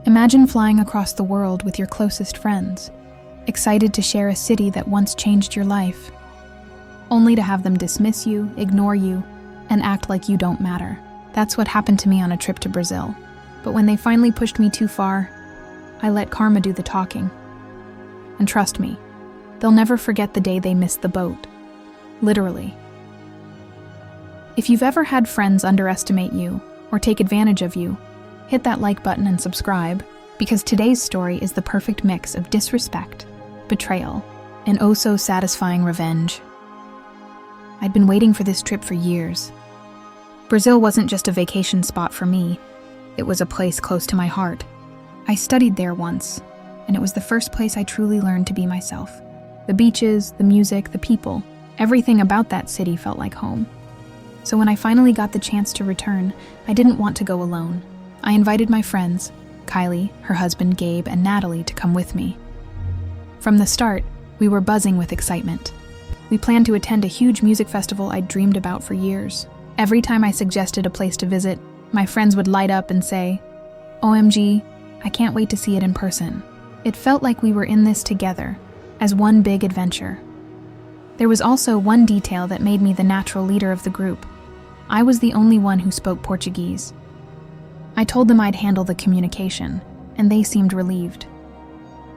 Imagine flying across the world with your closest friends, excited to share a city that once changed your life, only to have them dismiss you, ignore you, and act like you don't matter. That's what happened to me on a trip to Brazil. But when they finally pushed me too far, I let karma do the talking. And trust me, they'll never forget the day they missed the boat. Literally. If you've ever had friends underestimate you or take advantage of you, hit that like button and subscribe, because today's story is the perfect mix of disrespect, betrayal, and oh so satisfying revenge. I'd been waiting for this trip for years. Brazil wasn't just a vacation spot for me, it was a place close to my heart. I studied there once, and it was the first place I truly learned to be myself. The beaches, the music, the people, everything about that city felt like home. So when I finally got the chance to return, I didn't want to go alone. I invited my friends, Kylie, her husband Gabe, and Natalie to come with me. From the start, we were buzzing with excitement. We planned to attend a huge music festival I'd dreamed about for years. Every time I suggested a place to visit, my friends would light up and say, "OMG, I can't wait to see it in person." It felt like we were in this together, as one big adventure. There was also one detail that made me the natural leader of the group. I was the only one who spoke Portuguese. I told them I'd handle the communication, and they seemed relieved.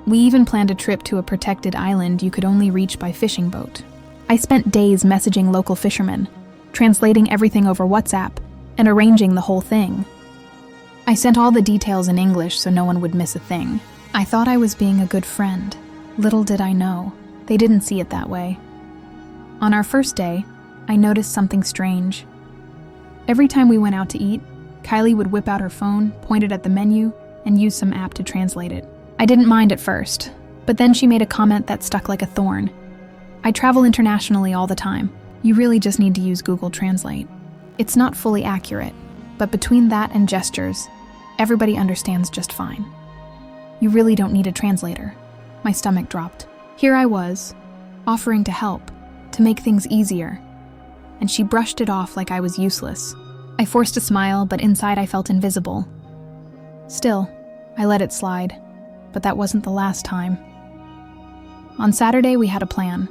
We even planned a trip to a protected island you could only reach by fishing boat. I spent days messaging local fishermen, translating everything over WhatsApp, and arranging the whole thing. I sent all the details in English so no one would miss a thing. I thought I was being a good friend. Little did I know, they didn't see it that way. On our first day, I noticed something strange. Every time we went out to eat, Kylie would whip out her phone, point it at the menu, and use some app to translate it. I didn't mind at first, but then she made a comment that stuck like a thorn. I travel internationally all the time. You really just need to use Google Translate. It's not fully accurate, but between that and gestures, everybody understands just fine. You really don't need a translator. My stomach dropped. Here I was, offering to help, to make things easier, and she brushed it off like I was useless. I forced a smile, but inside I felt invisible. Still, I let it slide, but that wasn't the last time. On Saturday, we had a plan.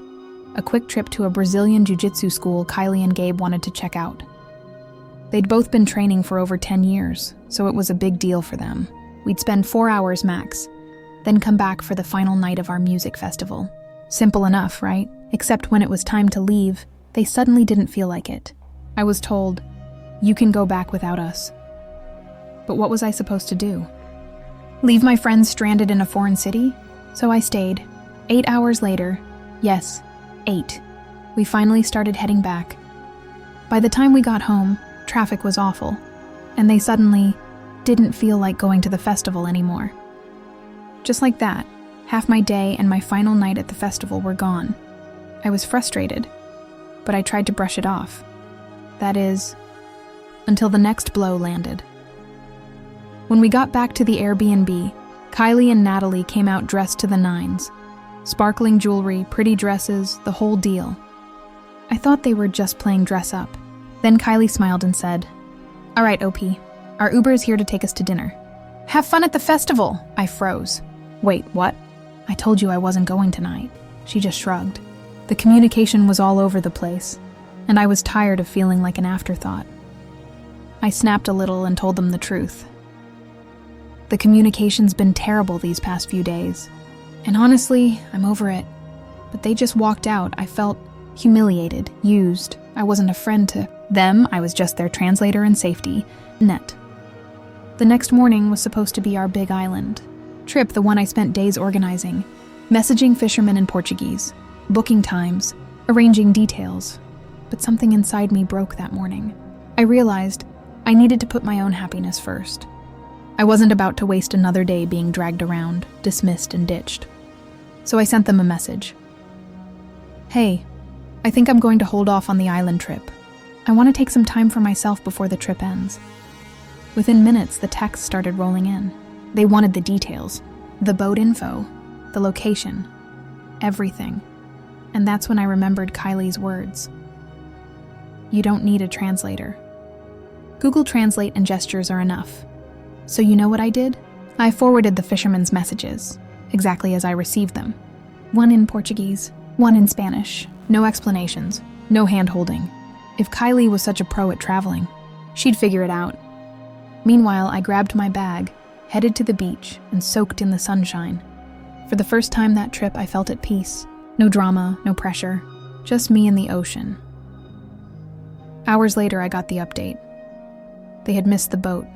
A quick trip to a Brazilian jiu-jitsu school Kylie and Gabe wanted to check out. They'd both been training for over 10 years, so it was a big deal for them. We'd spend 4 hours max, then come back for the final night of our music festival. Simple enough, right? Except when it was time to leave, they suddenly didn't feel like it. I was told, "You can go back without us." But what was I supposed to do? Leave my friends stranded in a foreign city? So I stayed. 8 hours later, yes, 8, we finally started heading back. By the time we got home, traffic was awful, and they suddenly didn't feel like going to the festival anymore. Just like that, half my day and my final night at the festival were gone. I was frustrated, but I tried to brush it off. That is, until the next blow landed. When we got back to the Airbnb, Kylie and Natalie came out dressed to the nines. Sparkling jewelry, pretty dresses, the whole deal. I thought they were just playing dress up. Then Kylie smiled and said, "All right, OP, our Uber is here to take us to dinner." "Have fun at the festival," I froze. "Wait, what?" "I told you I wasn't going tonight." She just shrugged. The communication was all over the place, and I was tired of feeling like an afterthought. I snapped a little and told them the truth. The communication's been terrible these past few days, and honestly, I'm over it. But they just walked out. I felt humiliated, used. I wasn't a friend to them, I was just their translator and safety net. The next morning was supposed to be our big island trip, the one I spent days organizing, messaging fishermen in Portuguese, booking times, arranging details. But something inside me broke that morning. I realized I needed to put my own happiness first. I wasn't about to waste another day being dragged around, dismissed, and ditched. So I sent them a message. "Hey, I think I'm going to hold off on the island trip. I want to take some time for myself before the trip ends." Within minutes, the texts started rolling in. They wanted the details, the boat info, the location, everything. And that's when I remembered Kylie's words. You don't need a translator. Google Translate and gestures are enough. So you know what I did? I forwarded the fisherman's messages, exactly as I received them. One in Portuguese, one in Spanish. No explanations, no hand-holding. If Kylie was such a pro at traveling, she'd figure it out. Meanwhile, I grabbed my bag, headed to the beach, and soaked in the sunshine. For the first time that trip, I felt at peace. No drama, no pressure, just me and the ocean. Hours later, I got the update. They had missed the boat.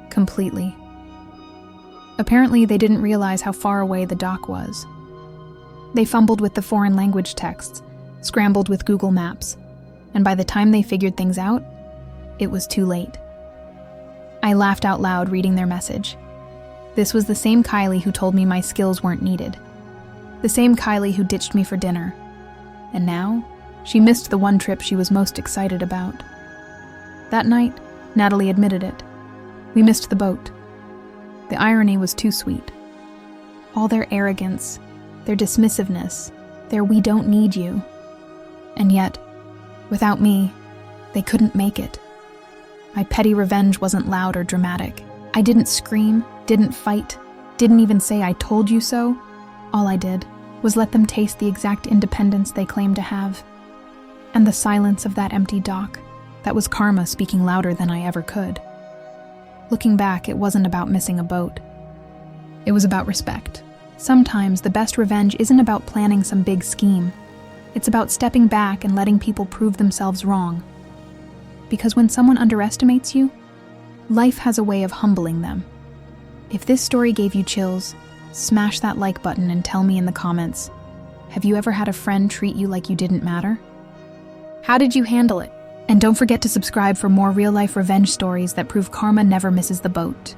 Completely. Apparently, they didn't realize how far away the dock was. They fumbled with the foreign language texts, scrambled with Google Maps, and by the time they figured things out, it was too late. I laughed out loud reading their message. This was the same Kylie who told me my skills weren't needed. The same Kylie who ditched me for dinner. And now, she missed the one trip she was most excited about. That night, Natalie admitted it. We missed the boat. The irony was too sweet. All their arrogance, their dismissiveness, their "we don't need you." And yet, without me, they couldn't make it. My petty revenge wasn't loud or dramatic. I didn't scream, didn't fight, didn't even say "I told you so." All I did was let them taste the exact independence they claimed to have. And the silence of that empty dock, that was karma speaking louder than I ever could. Looking back, it wasn't about missing a boat. It was about respect. Sometimes the best revenge isn't about planning some big scheme. It's about stepping back and letting people prove themselves wrong. Because when someone underestimates you, life has a way of humbling them. If this story gave you chills, smash that like button and tell me in the comments, have you ever had a friend treat you like you didn't matter? How did you handle it? And don't forget to subscribe for more real-life revenge stories that prove karma never misses the boat.